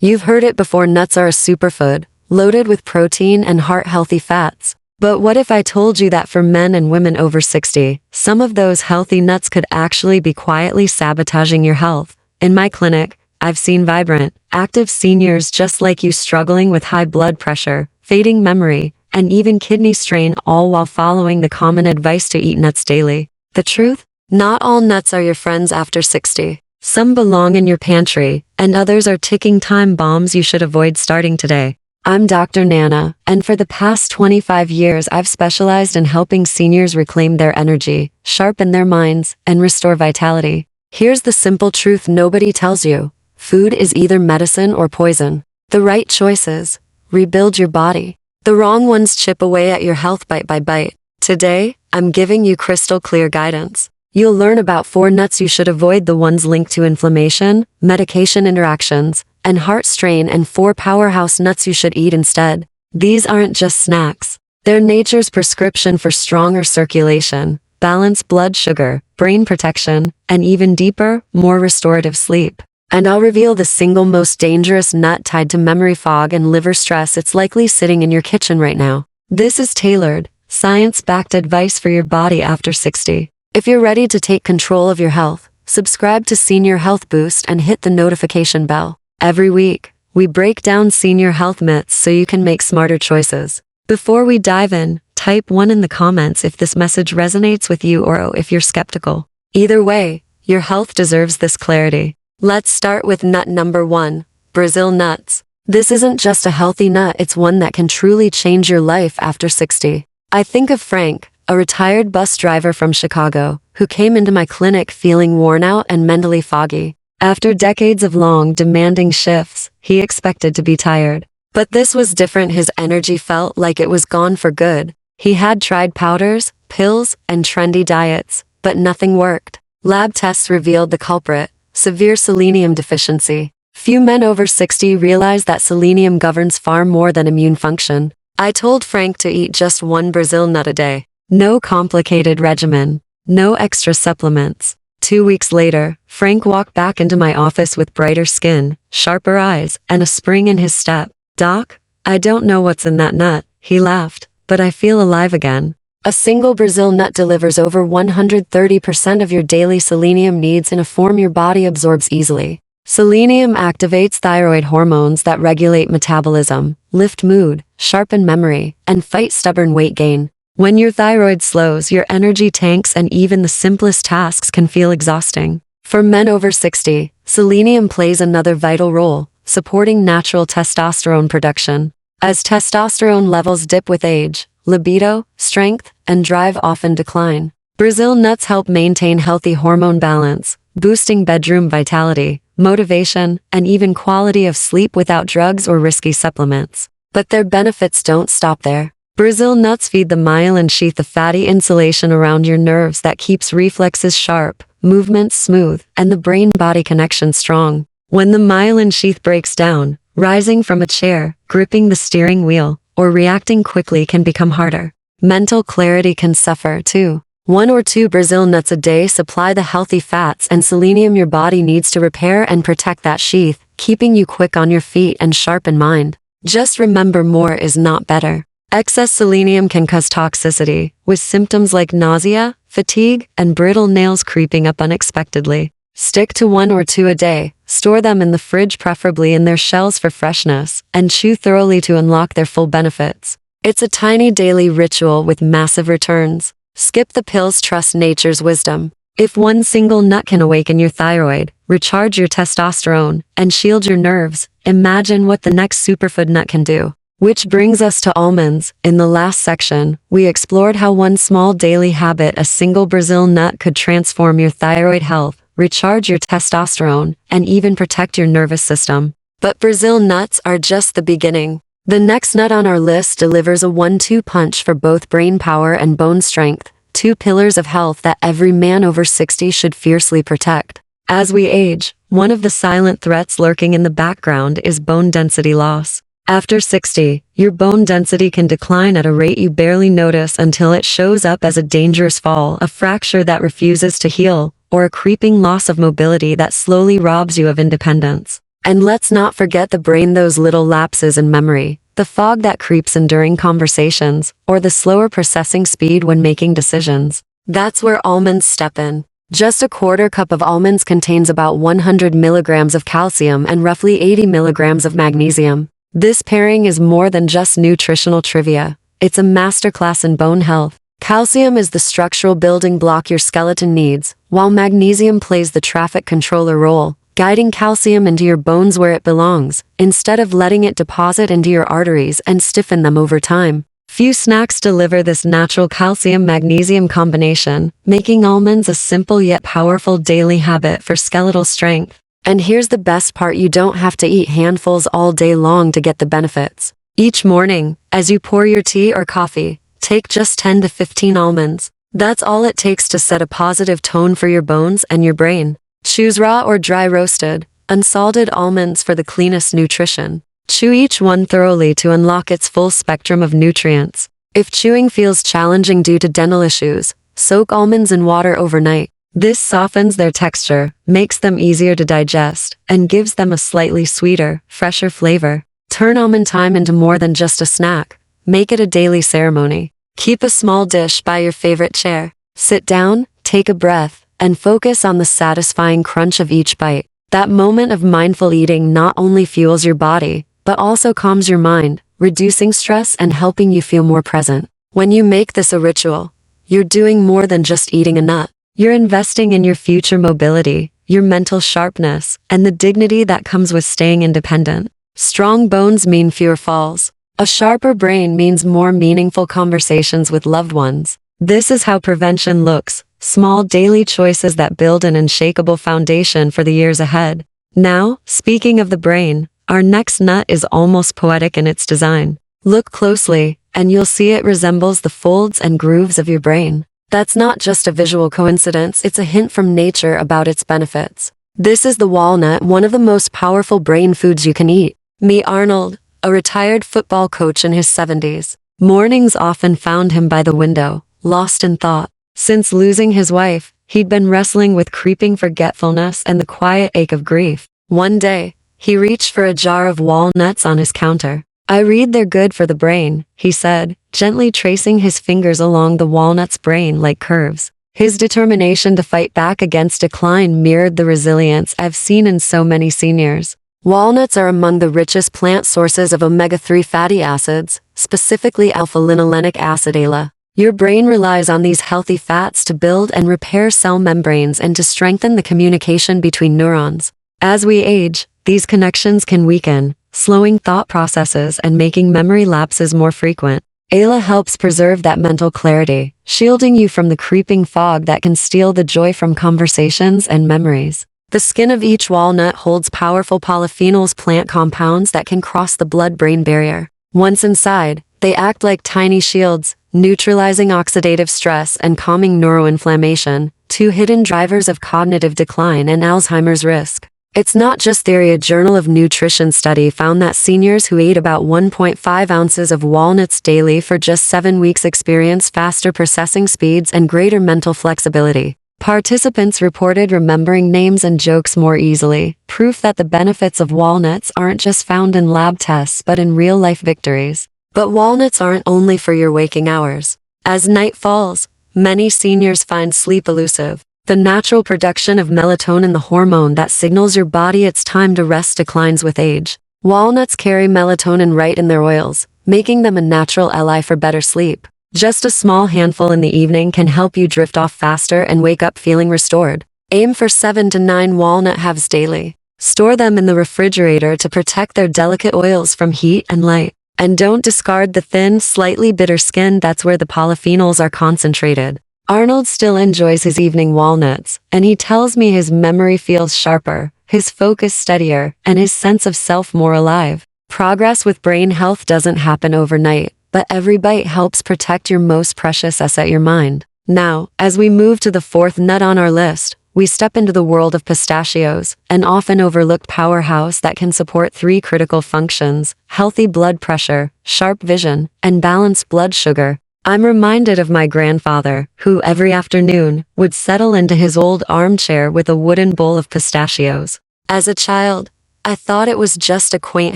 You've heard it before, nuts are a superfood, loaded with protein and heart-healthy fats. But what if I told you that for men and women over 60, some of those healthy nuts could actually be quietly sabotaging your health? In my clinic, I've seen vibrant, active seniors just like you struggling with high blood pressure, fading memory, and even kidney strain, all while following the common advice to eat nuts daily. The truth? Not all nuts are your friends after 60. Some belong in your pantry, and others are ticking time bombs you should avoid starting today. I'm Dr. Nana, and for the past 25 years I've specialized in helping seniors reclaim their energy, sharpen their minds, and restore vitality. Here's the simple truth nobody tells you. Food is either medicine or poison. The right choices rebuild your body. The wrong ones chip away at your health bite by bite. Today, I'm giving you crystal clear guidance. You'll learn about 4 nuts you should avoid, the ones linked to inflammation, medication interactions, and heart strain, and 4 powerhouse nuts you should eat instead. These aren't just snacks. They're nature's prescription for stronger circulation, balanced blood sugar, brain protection, and even deeper, more restorative sleep. And I'll reveal the single most dangerous nut tied to memory fog and liver stress. It's likely sitting in your kitchen right now. This is tailored, science-backed advice for your body after 60. If you're ready to take control of your health, subscribe to Senior Health Boost and hit the notification bell. Every week, we break down senior health myths so you can make smarter choices. Before we dive in, type 1 in the comments if this message resonates with you or if you're skeptical. Either way, your health deserves this clarity. Let's start with nut number 1, Brazil nuts. This isn't just a healthy nut, it's one that can truly change your life after 60. I think of Frank, a retired bus driver from Chicago, who came into my clinic feeling worn out and mentally foggy. After decades of long, demanding shifts, he expected to be tired. But this was different. His energy felt like it was gone for good. He had tried powders, pills, and trendy diets, but nothing worked. Lab tests revealed the culprit: severe selenium deficiency. Few men over 60 realize that selenium governs far more than immune function. I told Frank to eat just 1 Brazil nut a day. No complicated regimen. No extra supplements. 2 weeks later, Frank walked back into my office with brighter skin, sharper eyes, and a spring in his step. "Doc, I don't know what's in that nut," he laughed, "but I feel alive again." A single Brazil nut delivers over 130% of your daily selenium needs in a form your body absorbs easily. Selenium activates thyroid hormones that regulate metabolism, lift mood, sharpen memory, and fight stubborn weight gain. When your thyroid slows, your energy tanks and even the simplest tasks can feel exhausting. For men over 60, selenium plays another vital role, supporting natural testosterone production. As testosterone levels dip with age, libido, strength, and drive often decline. Brazil nuts help maintain healthy hormone balance, boosting bedroom vitality, motivation, and even quality of sleep without drugs or risky supplements. But their benefits don't stop there. Brazil nuts feed the myelin sheath, the fatty insulation around your nerves that keeps reflexes sharp, movements smooth, and the brain-body connection strong. When the myelin sheath breaks down, rising from a chair, gripping the steering wheel, or reacting quickly can become harder. Mental clarity can suffer too. 1 or 2 Brazil nuts a day supply the healthy fats and selenium your body needs to repair and protect that sheath, keeping you quick on your feet and sharp in mind. Just remember, more is not better. Excess selenium can cause toxicity, with symptoms like nausea, fatigue, and brittle nails creeping up unexpectedly. Stick to 1 or 2 a day, store them in the fridge, preferably in their shells for freshness, and chew thoroughly to unlock their full benefits. It's a tiny daily ritual with massive returns. Skip the pills, trust nature's wisdom. If 1 single nut can awaken your thyroid, recharge your testosterone, and shield your nerves, imagine what the next superfood nut can do. Which brings us to almonds. In the last section, we explored how 1 small daily habit, a single Brazil nut, could transform your thyroid health, recharge your testosterone, and even protect your nervous system. But Brazil nuts are just the beginning. The next nut on our list delivers a 1-2 punch for both brain power and bone strength, 2 pillars of health that every man over 60 should fiercely protect. As we age, one of the silent threats lurking in the background is bone density loss. After 60, your bone density can decline at a rate you barely notice until it shows up as a dangerous fall, a fracture that refuses to heal, or a creeping loss of mobility that slowly robs you of independence. And let's not forget the brain, those little lapses in memory, the fog that creeps in during conversations, or the slower processing speed when making decisions. That's where almonds step in. Just a quarter cup of almonds contains about 100 milligrams of calcium and roughly 80 milligrams of magnesium. This pairing is more than just nutritional trivia. It's a masterclass in bone health. Calcium is the structural building block your skeleton needs, while magnesium plays the traffic controller role, guiding calcium into your bones where it belongs, instead of letting it deposit into your arteries and stiffen them over time. Few snacks deliver this natural calcium-magnesium combination, making almonds a simple yet powerful daily habit for skeletal strength. And here's the best part, you don't have to eat handfuls all day long to get the benefits. Each morning, as you pour your tea or coffee, take just 10 to 15 almonds. That's all it takes to set a positive tone for your bones and your brain. Choose raw or dry roasted, unsalted almonds for the cleanest nutrition. Chew each one thoroughly to unlock its full spectrum of nutrients. If chewing feels challenging due to dental issues, soak almonds in water overnight. This softens their texture, makes them easier to digest, and gives them a slightly sweeter, fresher flavor. Turn almond time into more than just a snack. Make it a daily ceremony. Keep a small dish by your favorite chair. Sit down, take a breath, and focus on the satisfying crunch of each bite. That moment of mindful eating not only fuels your body, but also calms your mind, reducing stress and helping you feel more present. When you make this a ritual, you're doing more than just eating a nut. You're investing in your future mobility, your mental sharpness, and the dignity that comes with staying independent. Strong bones mean fewer falls. A sharper brain means more meaningful conversations with loved ones. This is how prevention looks. Small daily choices that build an unshakable foundation for the years ahead. Now, speaking of the brain, our next nut is almost poetic in its design. Look closely, and you'll see it resembles the folds and grooves of your brain. That's not just a visual coincidence, it's a hint from nature about its benefits. This is the walnut, one of the most powerful brain foods you can eat. Meet Arnold, a retired football coach in his 70s. Mornings often found him by the window, lost in thought. Since losing his wife, he'd been wrestling with creeping forgetfulness and the quiet ache of grief. One day, he reached for a jar of walnuts on his counter. "I read they're good for the brain," he said, gently tracing his fingers along the walnut's brain like curves. His determination to fight back against decline mirrored the resilience I've seen in so many seniors. Walnuts are among the richest plant sources of omega-3 fatty acids, specifically alpha-linolenic acid ALA. Your brain relies on these healthy fats to build and repair cell membranes and to strengthen the communication between neurons. As we age, these connections can weaken, slowing thought processes and making memory lapses more frequent. ALA helps preserve that mental clarity, shielding you from the creeping fog that can steal the joy from conversations and memories. The skin of each walnut holds powerful polyphenols, plant compounds that can cross the blood-brain barrier. Once inside, they act like tiny shields, neutralizing oxidative stress and calming neuroinflammation, two hidden drivers of cognitive decline and Alzheimer's risk. It's not just theory. A Journal of Nutrition study found that seniors who ate about 1.5 ounces of walnuts daily for just 7 weeks experienced faster processing speeds and greater mental flexibility. Participants reported remembering names and jokes more easily, proof that the benefits of walnuts aren't just found in lab tests but in real-life victories. But walnuts aren't only for your waking hours. As night falls, many seniors find sleep elusive. The natural production of melatonin, the hormone that signals your body it's time to rest, declines with age. Walnuts carry melatonin right in their oils, making them a natural ally for better sleep. Just a small handful in the evening can help you drift off faster and wake up feeling restored. Aim for 7 to 9 walnut halves daily. Store them in the refrigerator to protect their delicate oils from heat and light. And don't discard the thin, slightly bitter skin. That's where the polyphenols are concentrated. Arnold still enjoys his evening walnuts, and he tells me his memory feels sharper, his focus steadier, and his sense of self more alive. Progress with brain health doesn't happen overnight, but every bite helps protect your most precious asset, your mind. Now, as we move to the fourth nut on our list, we step into the world of pistachios, an often overlooked powerhouse that can support 3 critical functions: healthy blood pressure, sharp vision, and balanced blood sugar. I'm reminded of my grandfather, who every afternoon would settle into his old armchair with a wooden bowl of pistachios. As a child, I thought it was just a quaint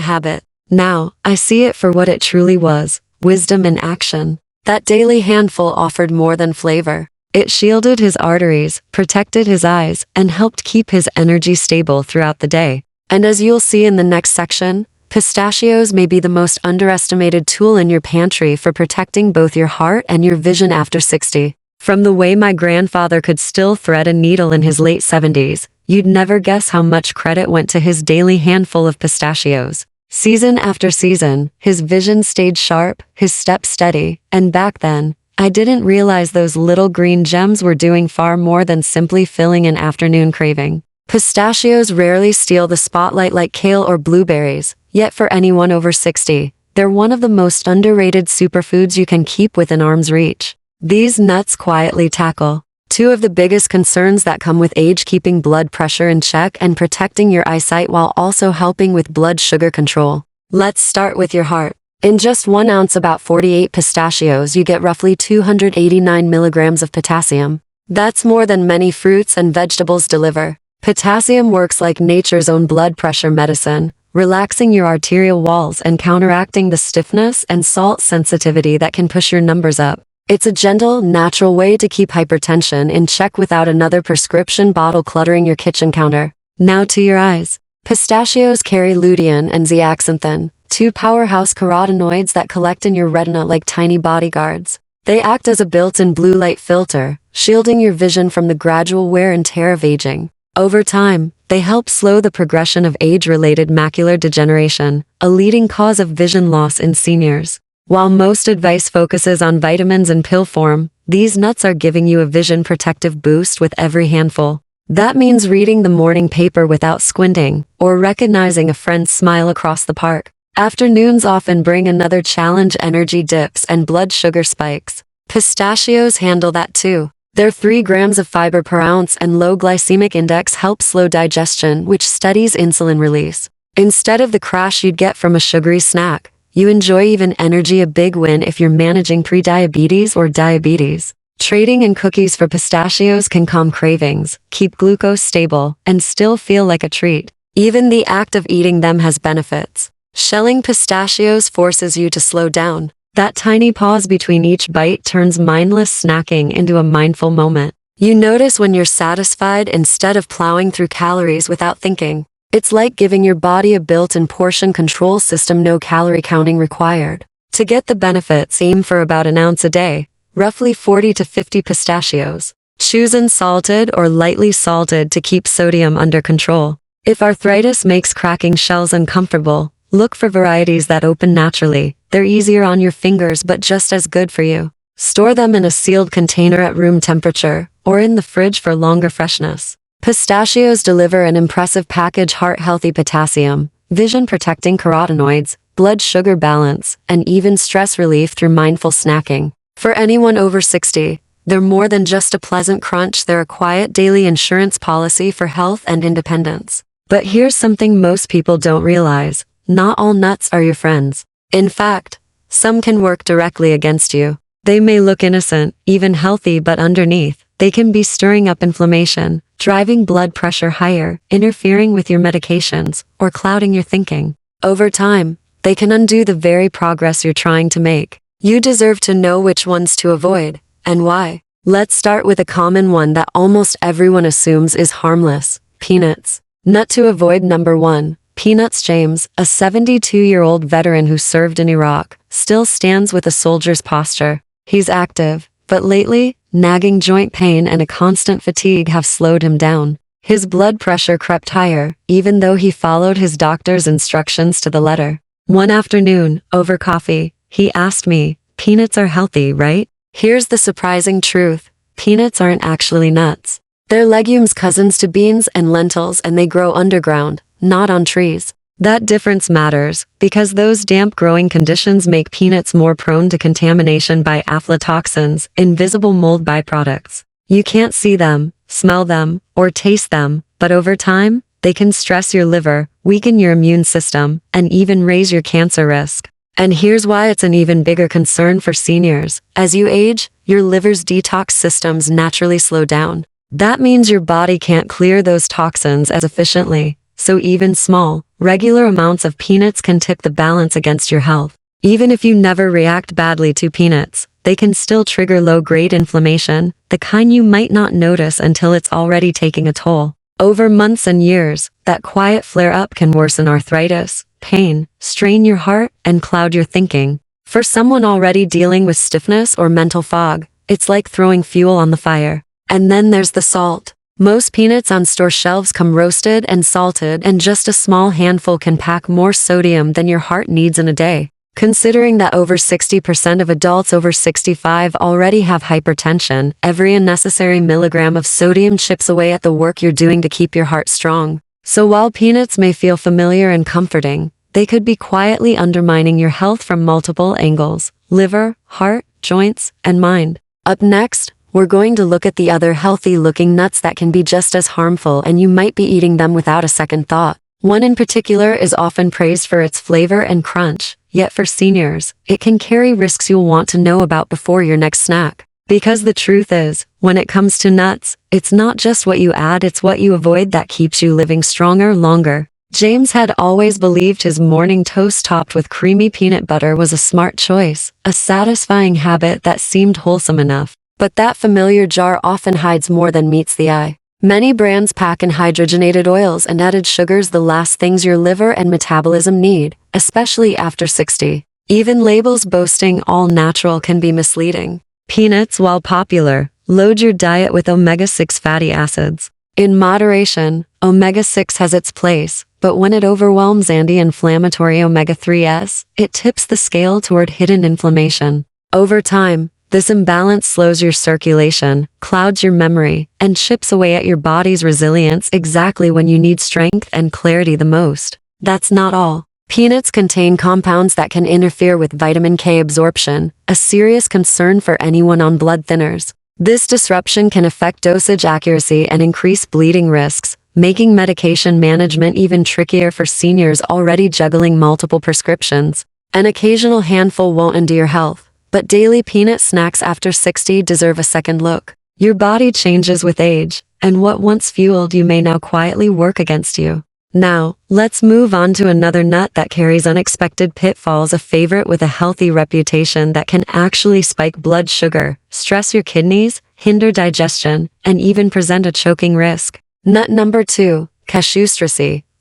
habit. Now, I see it for what it truly was, wisdom in action. That daily handful offered more than flavor. It shielded his arteries, protected his eyes, and helped keep his energy stable throughout the day. And as you'll see in the next section, pistachios may be the most underestimated tool in your pantry for protecting both your heart and your vision after 60. From the way my grandfather could still thread a needle in his late 70s, you'd never guess how much credit went to his daily handful of pistachios. Season after season, his vision stayed sharp, his steps steady, and back then, I didn't realize those little green gems were doing far more than simply filling an afternoon craving. Pistachios rarely steal the spotlight like kale or blueberries, yet for anyone over 60, they're one of the most underrated superfoods you can keep within arm's reach. These nuts quietly tackle two of the biggest concerns that come with age: keeping blood pressure in check and protecting your eyesight while also helping with blood sugar control. Let's start with your heart. In just 1 ounce, about 48 pistachios, you get roughly 289 milligrams of potassium. That's more than many fruits and vegetables deliver. Potassium works like nature's own blood pressure medicine, relaxing your arterial walls and counteracting the stiffness and salt sensitivity that can push your numbers up. It's a gentle, natural way to keep hypertension in check without another prescription bottle cluttering your kitchen counter. Now to your eyes. Pistachios carry lutein and zeaxanthin, two powerhouse carotenoids that collect in your retina like tiny bodyguards. They act as a built-in blue light filter, shielding your vision from the gradual wear and tear of aging. Over time, they help slow the progression of age-related macular degeneration, a leading cause of vision loss in seniors. While most advice focuses on vitamins in pill form, these nuts are giving you a vision protective boost with every handful. That means reading the morning paper without squinting, or recognizing a friend's smile across the park. Afternoons often bring another challenge: energy dips and blood sugar spikes. Pistachios handle that too. Their 3 grams of fiber per ounce and low glycemic index help slow digestion, which steadies insulin release. Instead of the crash you'd get from a sugary snack, you enjoy even energy, a big win if you're managing prediabetes or diabetes. Trading in cookies for pistachios can calm cravings, keep glucose stable, and still feel like a treat. Even the act of eating them has benefits. Shelling pistachios forces you to slow down. That tiny pause between each bite turns mindless snacking into a mindful moment. You notice when you're satisfied instead of plowing through calories without thinking. It's like giving your body a built-in portion control system, no calorie counting required. To get the benefits, aim for about an ounce a day, roughly 40 to 50 pistachios. Choose unsalted or lightly salted to keep sodium under control. If arthritis makes cracking shells uncomfortable, look for varieties that open naturally. They're easier on your fingers but just as good for you. Store them in a sealed container at room temperature, or in the fridge for longer freshness. Pistachios deliver an impressive package: heart-healthy potassium, vision-protecting carotenoids, blood sugar balance, and even stress relief through mindful snacking. For anyone over 60, they're more than just a pleasant crunch. They're a quiet daily insurance policy for health and independence. But here's something most people don't realize: not all nuts are your friends. In fact, some can work directly against you. They may look innocent, even healthy, but underneath, they can be stirring up inflammation, driving blood pressure higher, interfering with your medications, or clouding your thinking. Over time, they can undo the very progress you're trying to make. You deserve to know which ones to avoid, and why. Let's start with a common one that almost everyone assumes is harmless: peanuts. Nut to avoid number 1. Peanuts. James, a 72-year-old veteran who served in Iraq, still stands with a soldier's posture. He's active, but lately, nagging joint pain and a constant fatigue have slowed him down. His blood pressure crept higher, even though he followed his doctor's instructions to the letter. One afternoon, over coffee, he asked me, "Peanuts are healthy, right?" Here's the surprising truth: peanuts aren't actually nuts. They're legumes, cousins to beans and lentils, and they grow underground, not on trees. That difference matters, because those damp growing conditions make peanuts more prone to contamination by aflatoxins, invisible mold byproducts. You can't see them, smell them, or taste them, but over time, they can stress your liver, weaken your immune system, and even raise your cancer risk. And here's why it's an even bigger concern for seniors. As you age, your liver's detox systems naturally slow down. That means your body can't clear those toxins as efficiently. so even small, regular amounts of peanuts can tip the balance against your health. Even if you never react badly to peanuts, they can still trigger low-grade inflammation, the kind you might not notice until it's already taking a toll. Over months and years, that quiet flare-up can worsen arthritis, pain, strain your heart, and cloud your thinking. For someone already dealing with stiffness or mental fog, it's like throwing fuel on the fire. And then there's the salt. Most peanuts on store shelves come roasted and salted, and just a small handful can pack more sodium than your heart needs in a day. Considering that over 60% of adults over 65 already have hypertension, every unnecessary milligram of sodium chips away at the work you're doing to keep your heart strong. So while peanuts may feel familiar and comforting, they could be quietly undermining your health from multiple angles: liver, heart, joints, and mind. Up next, we're going to look at the other healthy-looking nuts that can be just as harmful, and you might be eating them without a second thought. One in particular is often praised for its flavor and crunch, yet for seniors, it can carry risks you'll want to know about before your next snack. Because the truth is, when it comes to nuts, it's not just what you add, it's what you avoid that keeps you living stronger longer. James had always believed his morning toast topped with creamy peanut butter was a smart choice, a satisfying habit that seemed wholesome enough. But that familiar jar often hides more than meets the eye. Many brands pack in hydrogenated oils and added sugars, the last things your liver and metabolism need, especially after 60. Even labels boasting all natural can be misleading. Peanuts, while popular, load your diet with omega-6 fatty acids. In moderation, omega-6 has its place, but when it overwhelms anti-inflammatory omega-3s, it tips the scale toward hidden inflammation. Over time, this imbalance slows your circulation, clouds your memory, and chips away at your body's resilience exactly when you need strength and clarity the most. That's not all. Peanuts contain compounds that can interfere with vitamin K absorption, a serious concern for anyone on blood thinners. This disruption can affect dosage accuracy and increase bleeding risks, making medication management even trickier for seniors already juggling multiple prescriptions. An occasional handful won't end your health, but daily peanut snacks after 60 deserve a second look. Your body changes with age, and what once fueled you may now quietly work against you. Now, let's move on to another nut that carries unexpected pitfalls, a favorite with a healthy reputation that can actually spike blood sugar, stress your kidneys, hinder digestion, and even present a choking risk. Nut number 2, cashew.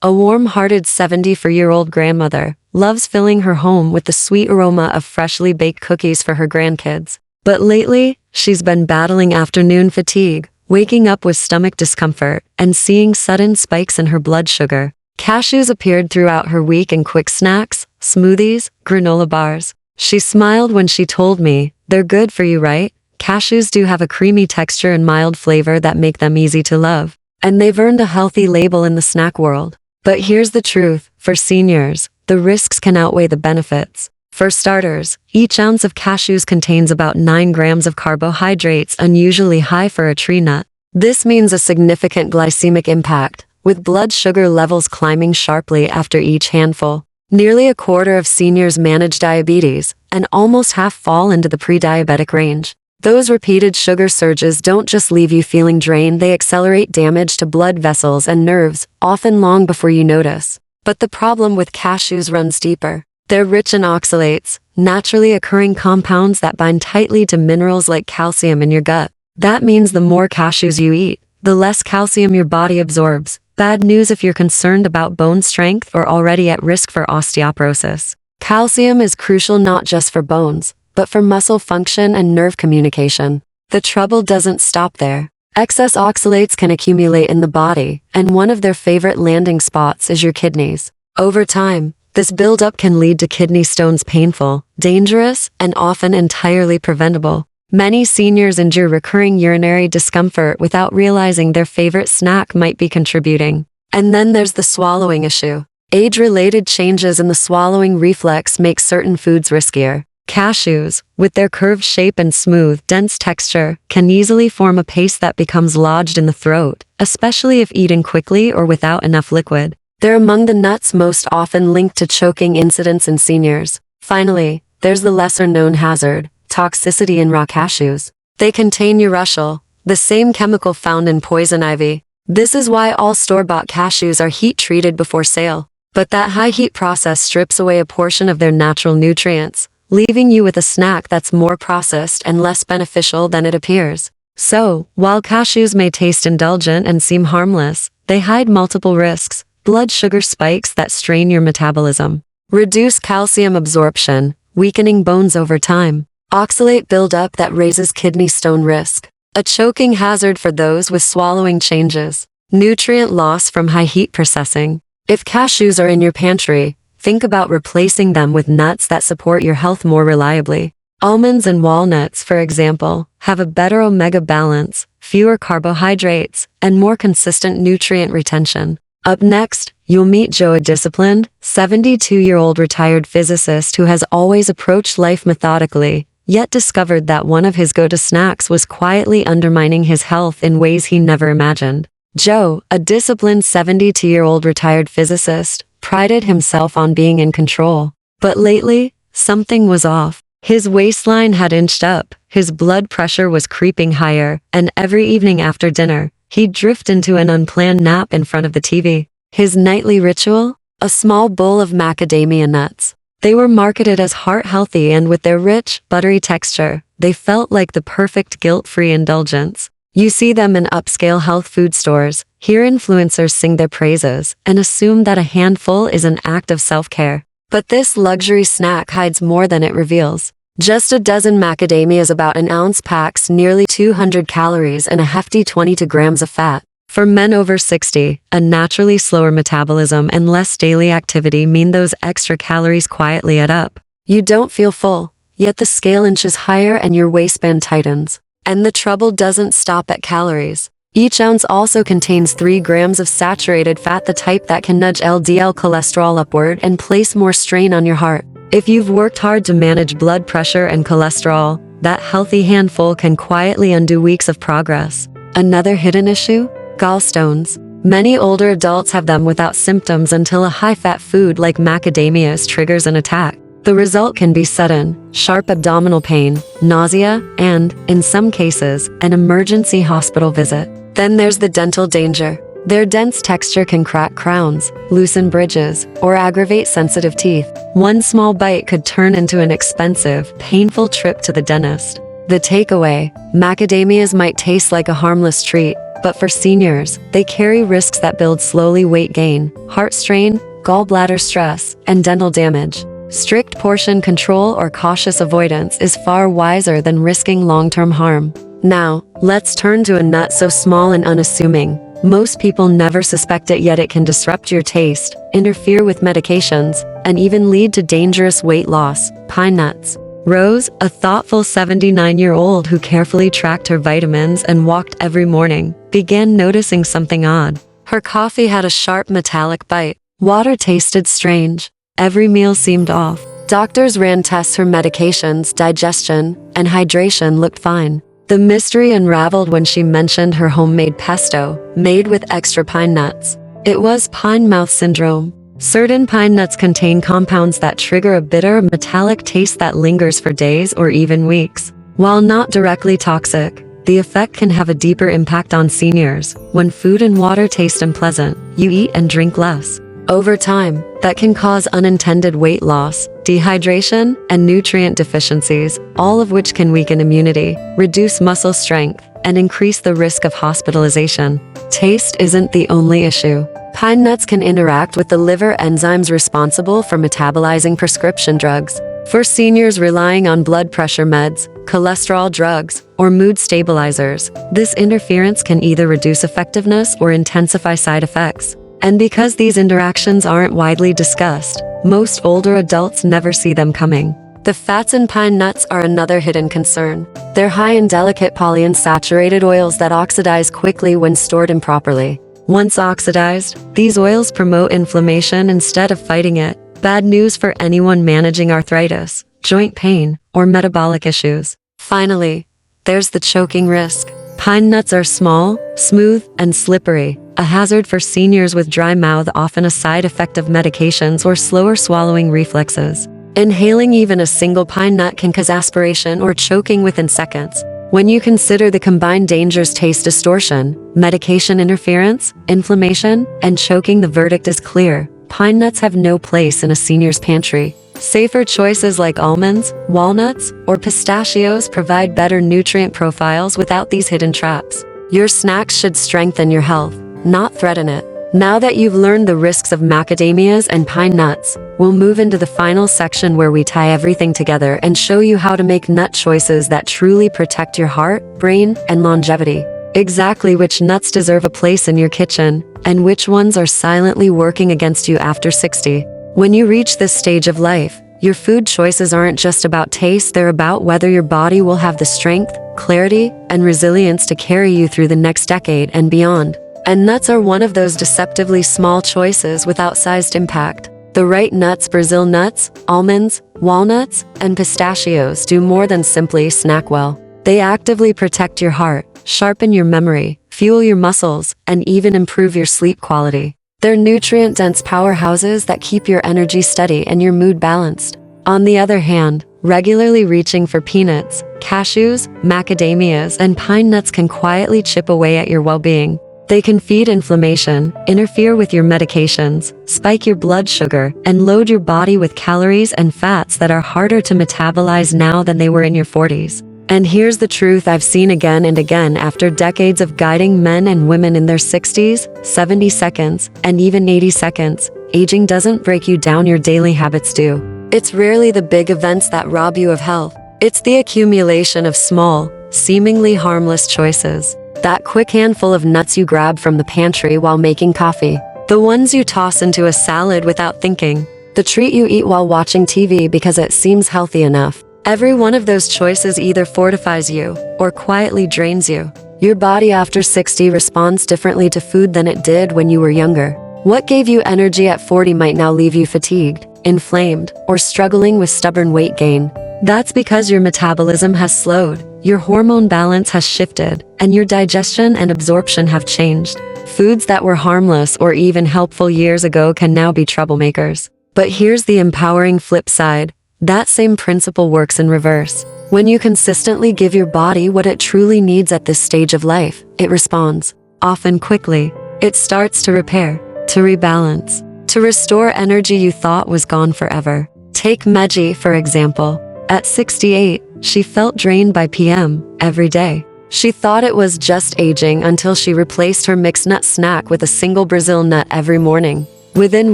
A warm-hearted 74-year-old grandmother loves filling her home with the sweet aroma of freshly baked cookies for her grandkids. But lately, she's been battling afternoon fatigue, waking up with stomach discomfort, and seeing sudden spikes in her blood sugar. Cashews appeared throughout her week in quick snacks, smoothies, granola bars. She smiled when she told me, "They're good for you, right? Cashews do have a creamy texture and mild flavor that make them easy to love. And they've earned a healthy label in the snack world." But here's the truth, for seniors, the risks can outweigh the benefits. For starters, each ounce of cashews contains about 9 grams of carbohydrates, unusually high for a tree nut. This means a significant glycemic impact, with blood sugar levels climbing sharply after each handful. Nearly a quarter of seniors manage diabetes, and almost half fall into the pre-diabetic range. Those repeated sugar surges don't just leave you feeling drained, they accelerate damage to blood vessels and nerves, often long before you notice. But the problem with cashews runs deeper. They're rich in oxalates, naturally occurring compounds that bind tightly to minerals like calcium in your gut. That means the more cashews you eat, the less calcium your body absorbs. Bad news if you're concerned about bone strength or already at risk for osteoporosis. Calcium is crucial not just for bones, but for muscle function and nerve communication. The trouble doesn't stop there. Excess oxalates can accumulate in the body, and one of their favorite landing spots is your kidneys. Over time, this buildup can lead to kidney stones, painful, dangerous, and often entirely preventable. Many seniors endure recurring urinary discomfort without realizing their favorite snack might be contributing. And then there's the swallowing issue. Age-related changes in the swallowing reflex make certain foods riskier. Cashews, with their curved shape and smooth, dense texture, can easily form a paste that becomes lodged in the throat, especially if eaten quickly or without enough liquid. They're among the nuts most often linked to choking incidents in seniors. Finally, there's the lesser-known hazard, toxicity in raw cashews. They contain urushiol, the same chemical found in poison ivy. This is why all store-bought cashews are heat-treated before sale. But that high-heat process strips away a portion of their natural nutrients, leaving you with a snack that's more processed and less beneficial than it appears. So, while cashews may taste indulgent and seem harmless, they hide multiple risks: blood sugar spikes that strain your metabolism, reduce calcium absorption, weakening bones over time, oxalate buildup that raises kidney stone risk, a choking hazard for those with swallowing changes, nutrient loss from high heat processing. If cashews are in your pantry, think about replacing them with nuts that support your health more reliably. Almonds and walnuts, for example, have a better omega balance, fewer carbohydrates, and more consistent nutrient retention. Up next, you'll meet Joe, a disciplined, 72-year-old retired physicist who has always approached life methodically, yet discovered that one of his go-to snacks was quietly undermining his health in ways he never imagined. Joe, a disciplined 72-year-old retired physicist, prided himself on being in control. But lately, something was off. His waistline had inched up, his blood pressure was creeping higher, and every evening after dinner, he'd drift into an unplanned nap in front of the TV. His nightly ritual? A small bowl of macadamia nuts. They were marketed as heart-healthy, and with their rich, buttery texture, they felt like the perfect guilt-free indulgence. You see them in upscale health food stores, hear influencers sing their praises, and assume that a handful is an act of self-care. But this luxury snack hides more than it reveals. Just a dozen macadamias, about an ounce, packs nearly 200 calories and a hefty 22 grams of fat. For men over 60, a naturally slower metabolism and less daily activity mean those extra calories quietly add up. You don't feel full, yet the scale inches higher and your waistband tightens. And the trouble doesn't stop at calories. Each ounce also contains 3 grams of saturated fat, the type that can nudge LDL cholesterol upward and place more strain on your heart. If you've worked hard to manage blood pressure and cholesterol, that healthy handful can quietly undo weeks of progress. Another hidden issue? Gallstones. Many older adults have them without symptoms until a high-fat food like macadamias triggers an attack. The result can be sudden, sharp abdominal pain, nausea, and, in some cases, an emergency hospital visit. Then there's the dental danger. Their dense texture can crack crowns, loosen bridges, or aggravate sensitive teeth. One small bite could turn into an expensive, painful trip to the dentist. The takeaway: macadamias might taste like a harmless treat, but for seniors, they carry risks that build slowly: weight gain, heart strain, gallbladder stress, and dental damage. Strict portion control or cautious avoidance is far wiser than risking long-term harm. Now, let's turn to a nut so small and unassuming. Most people never suspect it, yet it can disrupt your taste, interfere with medications, and even lead to dangerous weight loss: pine nuts. Rose, a thoughtful 79-year-old who carefully tracked her vitamins and walked every morning, began noticing something odd. Her coffee had a sharp metallic bite. Water tasted strange. Every meal seemed off. Doctors ran tests, her medications, digestion, and hydration looked fine. The mystery unraveled when she mentioned her homemade pesto, made with extra pine nuts. It was pine mouth syndrome. Certain pine nuts contain compounds that trigger a bitter, metallic taste that lingers for days or even weeks. While not directly toxic, the effect can have a deeper impact on seniors. When food and water taste unpleasant, you eat and drink less. Over time, that can cause unintended weight loss, dehydration, and nutrient deficiencies, all of which can weaken immunity, reduce muscle strength, and increase the risk of hospitalization. Taste isn't the only issue. Pine nuts can interact with the liver enzymes responsible for metabolizing prescription drugs. For seniors relying on blood pressure meds, cholesterol drugs, or mood stabilizers, this interference can either reduce effectiveness or intensify side effects. And because these interactions aren't widely discussed, most older adults never see them coming. The fats in pine nuts are another hidden concern. They're high in delicate polyunsaturated oils that oxidize quickly when stored improperly. Once oxidized, these oils promote inflammation instead of fighting it. Bad news for anyone managing arthritis, joint pain, or metabolic issues. Finally, there's the choking risk. Pine nuts are small, smooth, and slippery, a hazard for seniors with dry mouth, often a side effect of medications or slower swallowing reflexes. Inhaling even a single pine nut can cause aspiration or choking within seconds. When you consider the combined dangers: taste distortion, medication interference, inflammation, and choking, the verdict is clear. Pine nuts have no place in a senior's pantry. Safer choices like almonds, walnuts, or pistachios provide better nutrient profiles without these hidden traps. Your snacks should strengthen your health, not threaten it. Now that you've learned the risks of macadamias and pine nuts, we'll move into the final section where we tie everything together and show you how to make nut choices that truly protect your heart, brain, and longevity. Exactly which nuts deserve a place in your kitchen, and which ones are silently working against you after 60. When you reach this stage of life, your food choices aren't just about taste, they're about whether your body will have the strength, clarity, and resilience to carry you through the next decade and beyond. And nuts are one of those deceptively small choices with outsized impact. The right nuts: Brazil nuts, almonds, walnuts, and pistachios do more than simply snack well. They actively protect your heart, sharpen your memory, fuel your muscles, and even improve your sleep quality. They're nutrient-dense powerhouses that keep your energy steady and your mood balanced. On the other hand, regularly reaching for peanuts, cashews, macadamias, and pine nuts can quietly chip away at your well-being. They can feed inflammation, interfere with your medications, spike your blood sugar, and load your body with calories and fats that are harder to metabolize now than they were in your 40s. And here's the truth I've seen again and again after decades of guiding men and women in their 60s, 70 seconds, and even 80 seconds. Aging doesn't break you down, your daily habits do. It's rarely the big events that rob you of health. It's the accumulation of small, seemingly harmless choices. That quick handful of nuts you grab from the pantry while making coffee. The ones you toss into a salad without thinking. The treat you eat while watching TV because it seems healthy enough. Every one of those choices either fortifies you or quietly drains you. Your body after 60 responds differently to food than it did when you were younger. What gave you energy at 40 might now leave you fatigued, inflamed, or struggling with stubborn weight gain. That's because your metabolism has slowed, your hormone balance has shifted, and your digestion and absorption have changed. Foods that were harmless or even helpful years ago can now be troublemakers. But here's the empowering flip side. That same principle works in reverse. When you consistently give your body what it truly needs at this stage of life, it responds, often quickly. It starts to repair, to rebalance, to restore energy you thought was gone forever. Take Meji, for example. At 68, she felt drained by PM every day. She thought it was just aging until she replaced her mixed nut snack with a single Brazil nut every morning. Within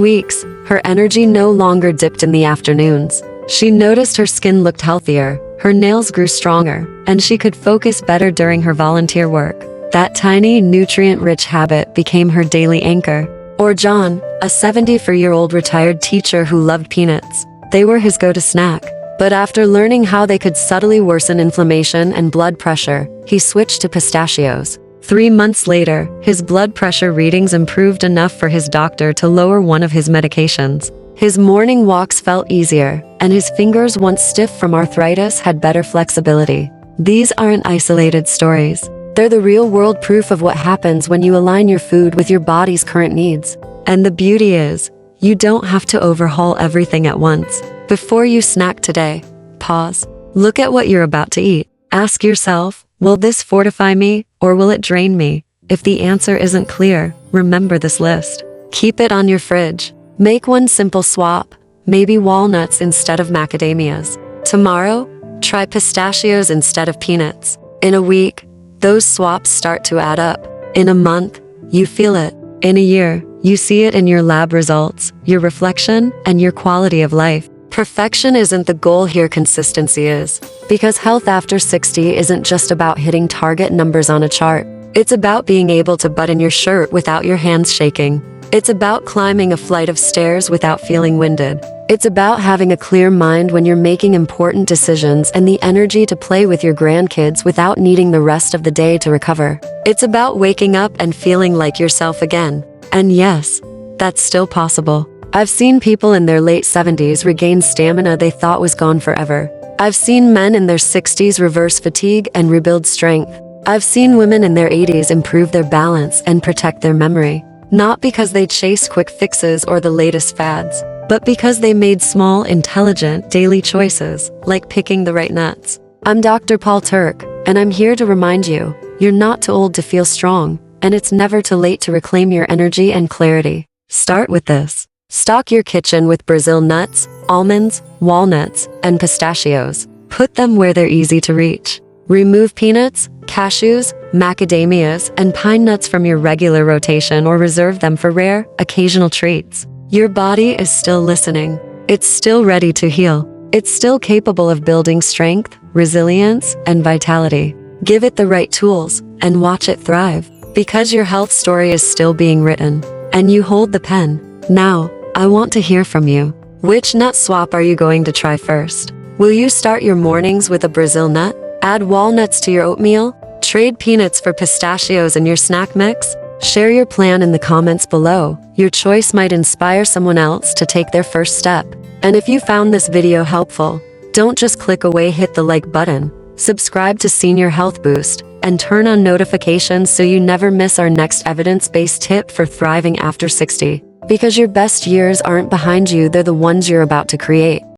weeks, her energy no longer dipped in the afternoons. She noticed her skin looked healthier, her nails grew stronger, and she could focus better during her volunteer work. That tiny, nutrient-rich habit became her daily anchor. Or John, a 74-year-old retired teacher who loved peanuts. They were his go-to snack. But after learning how they could subtly worsen inflammation and blood pressure, he switched to pistachios. 3 months later, his blood pressure readings improved enough for his doctor to lower one of his medications. His morning walks felt easier, and his fingers, once stiff from arthritis, had better flexibility. These aren't isolated stories. They're the real-world proof of what happens when you align your food with your body's current needs. And the beauty is, you don't have to overhaul everything at once. Before you snack today, pause. Look at what you're about to eat. Ask yourself, will this fortify me, or will it drain me? If the answer isn't clear, remember this list. Keep it on your fridge. Make one simple swap, maybe walnuts instead of macadamias. Tomorrow, try pistachios instead of peanuts. In a week, those swaps start to add up. In a month, you feel it. In a year, you see it in your lab results, your reflection, and your quality of life. Perfection isn't the goal here, consistency is. Because health after 60 isn't just about hitting target numbers on a chart. It's about being able to button your shirt without your hands shaking. It's about climbing a flight of stairs without feeling winded. It's about having a clear mind when you're making important decisions and the energy to play with your grandkids without needing the rest of the day to recover. It's about waking up and feeling like yourself again. And yes, that's still possible. I've seen people in their late 70s regain stamina they thought was gone forever. I've seen men in their 60s reverse fatigue and rebuild strength. I've seen women in their 80s improve their balance and protect their memory. Not because they chased quick fixes or the latest fads, but because they made small, intelligent, daily choices, like picking the right nuts. I'm Dr. Turek, And I'm here to remind you, you're not too old to feel strong, and it's never too late to reclaim your energy and clarity. Start with this. Stock your kitchen with Brazil nuts, almonds, walnuts, and pistachios. Put them where they're easy to reach. Remove peanuts, cashews, macadamias, and pine nuts from your regular rotation or reserve them for rare, occasional treats. Your body is still listening. It's still ready to heal. It's still capable of building strength, resilience, and vitality. Give it the right tools and watch it thrive. Because your health story is still being written, and you hold the pen. Now, I want to hear from you. Which nut swap are you going to try first? Will you start your mornings with a Brazil nut? Add walnuts to your oatmeal? Trade peanuts for pistachios in your snack mix? Share your plan in the comments below. Your choice might inspire someone else to take their first step. And if you found this video helpful, don't just click away, hit the like button, subscribe to Senior Health Boost, and turn on notifications so you never miss our next evidence-based tip for thriving after 60. Because your best years aren't behind you, they're the ones you're about to create.